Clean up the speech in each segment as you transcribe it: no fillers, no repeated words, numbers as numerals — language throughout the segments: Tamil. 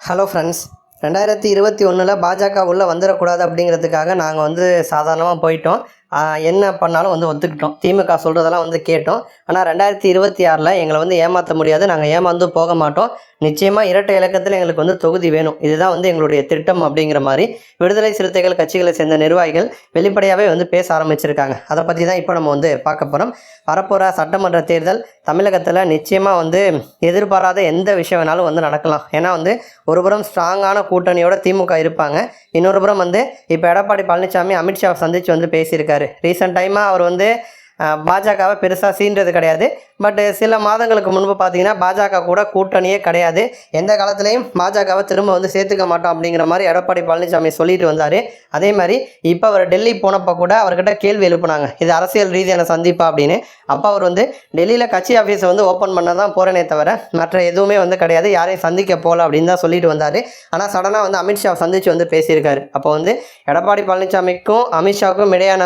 ஹலோ ஃப்ரெண்ட்ஸ், 2021 பாஜக உள்ளே வந்துடக்கூடாது அப்படிங்கிறதுக்காக நாங்கள் சாதாரணமாக போயிட்டோம். என்ன பண்ணாலும் ஒத்துக்கிட்டோம். திமுக சொல்கிறதெல்லாம் கேட்டோம். ஆனால் 2026 எங்களை ஏமாற்ற முடியாது. நாங்கள் ஏமாந்து போக மாட்டோம். நிச்சயமாக இரட்டை இலக்கத்தில் எங்களுக்கு தொகுதி வேணும். இதுதான் எங்களுடைய திட்டம் அப்படிங்கிற மாதிரி விடுதலை சிறுத்தைகள் கட்சிகளை சேர்ந்த நிர்வாகிகள் வெளிப்படையாகவே பேச ஆரம்பிச்சிருக்காங்க. அதை பற்றி தான் இப்போ நம்ம பார்க்க போகிறோம். வரப்போகிற சட்டமன்ற தேர்தல் தமிழகத்தில் நிச்சயமாக எதிர்பாராத எந்த விஷயம் வேணாலும் நடக்கலாம். ஏன்னா ஒருபுறம் ஸ்ட்ராங்கான கூட்டணியோட திமுக இருப்பாங்க. இன்னொரு புறம் இப்போ எடப்பாடி பழனிசாமி அமித்ஷாவை சந்தித்து பேசியிருக்காரு. ரீசெண்ட் டைமாக அவர் பாஜகவை பெருசாக சீன்றது கிடையாது. பட் சில மாதங்களுக்கு முன்பு பார்த்தீங்கன்னா பாஜக கூட கூட்டணியே கிடையாது, எந்த காலத்துலேயும் பாஜகவை திரும்ப சேர்த்துக்க மாட்டோம் அப்படிங்கிற மாதிரி எடப்பாடி பழனிசாமி சொல்லிட்டு வந்தார். அதே மாதிரி இப்போ அவர் டெல்லி போனப்போ கூட அவர்கிட்ட கேள்வி எழுப்புனாங்க, இது அரசியல் ரீதியான சந்திப்பா அப்படின்னு. அப்போ அவர் டெல்லியில் கட்சி ஆஃபீஸை ஓப்பன் பண்ண தான் போகிறேனே தவிர மற்ற எதுவுமே கிடையாது, யாரையும் சந்திக்க போகல அப்படின்னு தான் சொல்லிட்டு வந்தார். ஆனால் சடனாக அமித்ஷாவை சந்தித்து பேசியிருக்காரு. அப்போ எடப்பாடி பழனிசாமிக்கும் அமித்ஷாவுக்கும் இடையான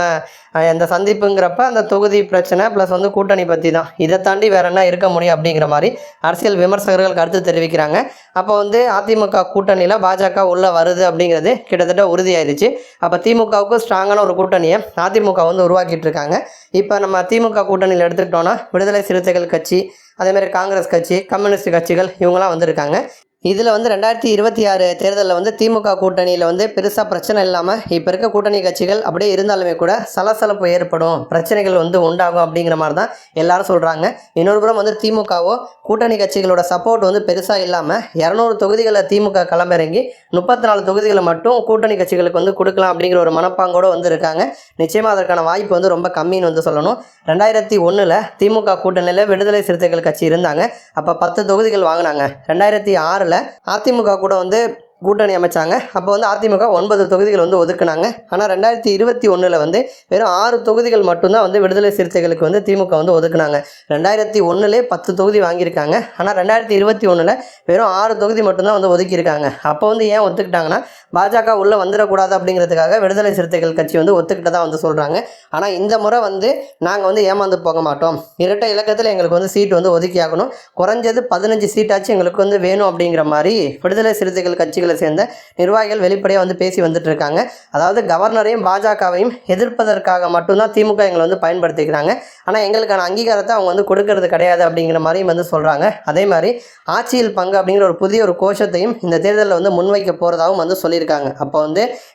அந்த சந்திப்புங்கிறப்ப அந்த தொகுதி பிரச்சனை ப்ளஸ் கூட்டணி பற்றி தான். இதை தாண்டி வேற என்ன இருக்க முடியும் அப்படிங்கிற மாதிரி அரசியல் விமர்சகர்கள் கருத்து தெரிவிக்கிறாங்க. அப்போ அதிமுக கூட்டணியில் பாஜக உள்ளே வருது அப்படிங்கிறது கிட்டத்தட்ட உறுதியாயிருச்சு. அப்போ திமுகவுக்கு ஸ்ட்ராங்கான ஒரு கூட்டணியை அதிமுக உருவாக்கிட்டு இருக்காங்க. இப்போ நம்ம திமுக கூட்டணியில் எடுத்துக்கிட்டோன்னா விடுதலை சிறுத்தைகள் கட்சி, அதேமாதிரி காங்கிரஸ் கட்சி, கம்யூனிஸ்ட் கட்சிகள் இவங்களாம் வந்திருக்காங்க. இதில் 2026 தேர்தலில் திமுக கூட்டணியில் பெருசாக பிரச்சனை இல்லாமல் இப்போ இருக்க கூட்டணி கட்சிகள் அப்படியே இருந்தாலுமே கூட சலசலப்பு ஏற்படும், பிரச்சனைகள் உண்டாகும் அப்படிங்கிற மாதிரி தான் எல்லாரும் சொல்கிறாங்க. இன்னொரு புறம் திமுகவோ கூட்டணி கட்சிகளோட சப்போர்ட் பெருசாக இல்லாமல் 200 தொகுதிகளில் திமுக களமிறங்கி 34 தொகுதிகளை மட்டும் கூட்டணி கட்சிகளுக்கு கொடுக்கலாம் அப்படிங்கிற ஒரு மனப்பாங்கோடு இருக்காங்க. நிச்சயமாக அதற்கான வாய்ப்பு ரொம்ப கம்மின்னு சொல்லணும். 2001 திமுக கூட்டணியில் விடுதலை சிறுத்தைகள் கட்சி இருந்தாங்க. அப்போ 10 தொகுதிகள் வாங்கினாங்க. 2006 அதிமுக கூட கூட்டணி அமைச்சாங்க. அப்போ அதிமுக 9 தொகுதிகள் ஒதுக்குனாங்க. ஆனால் 2021 வெறும் 6 தொகுதிகள் மட்டும்தான் விடுதலை சிறுத்தைகளுக்கு திமுக ஒதுக்குனாங்க. 2001 10 தொகுதி வாங்கியிருக்காங்க. ஆனால் 2021 வெறும் 6 தொகுதி மட்டும்தான் ஒதுக்கியிருக்காங்க. அப்போ ஏன் ஒத்துக்கிட்டாங்கன்னா பாஜக உள்ளே வந்துடக்கூடாது அப்படிங்கிறதுக்காக விடுதலை சிறுத்தைகள் கட்சி ஒத்துக்கிட்டதாக சொல்கிறாங்க. ஆனால் இந்த முறை நாங்கள் ஏமாந்து போக மாட்டோம், இரட்டை இலக்கத்தில் எங்களுக்கு சீட் ஒதுக்கி ஆகணும், குறைஞ்சது 15 சீட்டாச்சும் எங்களுக்கு வேணும் அப்படிங்கிற மாதிரி விடுதலை சிறுத்தைகள் கட்சிகள் சேர்ந்த நிர்வாகிகள் வெளிப்படையாக பேசி வந்துட்டு இருக்காங்க. அதாவது கவர்னரையும் பாஜகவையும் எதிர்ப்பதற்காக மட்டும்தான் திமுக எங்களை பயன்படுத்திக்கிறாங்க. ஆனால் எங்களுக்கான அங்கீகாரத்தை அவங்க கொடுக்கறது கிடையாது அப்படிங்கிற மாதிரியும் சொல்கிறாங்க. அதே மாதிரி ஆட்சியில் பங்கு அப்படிங்கிற ஒரு புதிய ஒரு கோஷத்தையும் இந்த தேர்தலில் முன்வைக்க போகிறதாகவும் சொல்லியிருக்காங்க. அப்போ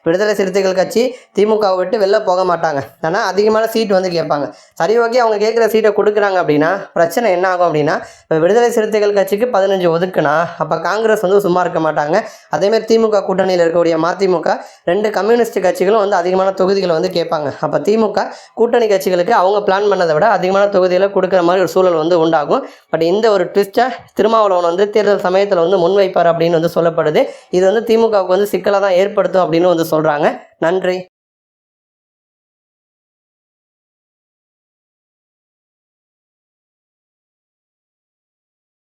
விடுதலை சிறுத்தைகள் கட்சி திமுகவை விட்டு வெளில போக மாட்டாங்க, ஆனால் அதிகமான சீட் கேட்பாங்க. சரி, ஓகே, அவங்க கேட்குற சீட்டை கொடுக்குறாங்க அப்படின்னா பிரச்சனை என்ன ஆகும் அப்படின்னா, இப்போ விடுதலை சிறுத்தைகள் கட்சிக்கு 15 ஒதுக்குனா அப்போ காங்கிரஸ் சும்மா இருக்க மாட்டாங்க. அதேமாதிரி திமுக கூட்டணியில் இருக்கக்கூடிய மதிமுக 2 கம்யூனிஸ்ட் கட்சிகளும் அதிகமான தொகுதிகளை கேட்பாங்க. அப்போ திமுக கூட்டணி கட்சிகளுக்கு அவங்க பிளான் பண்ணதை விட அதிகமான தொகுதிகளை கொடுக்குற மாதிரி ஒரு சூழல் உண்டாகும். பட் இந்த ஒரு ட்விஸ்ட்டை திருமாவளவன் தேர்தல் சமயத்தில் முன்வைப்பார் அப்படின்னு சொல்லப்படுது. இது திமுகவுக்கு சிக்கலை தான் ஏற்படுத்தும் அப்படின்னு சொல்கிறாங்க. நன்றி.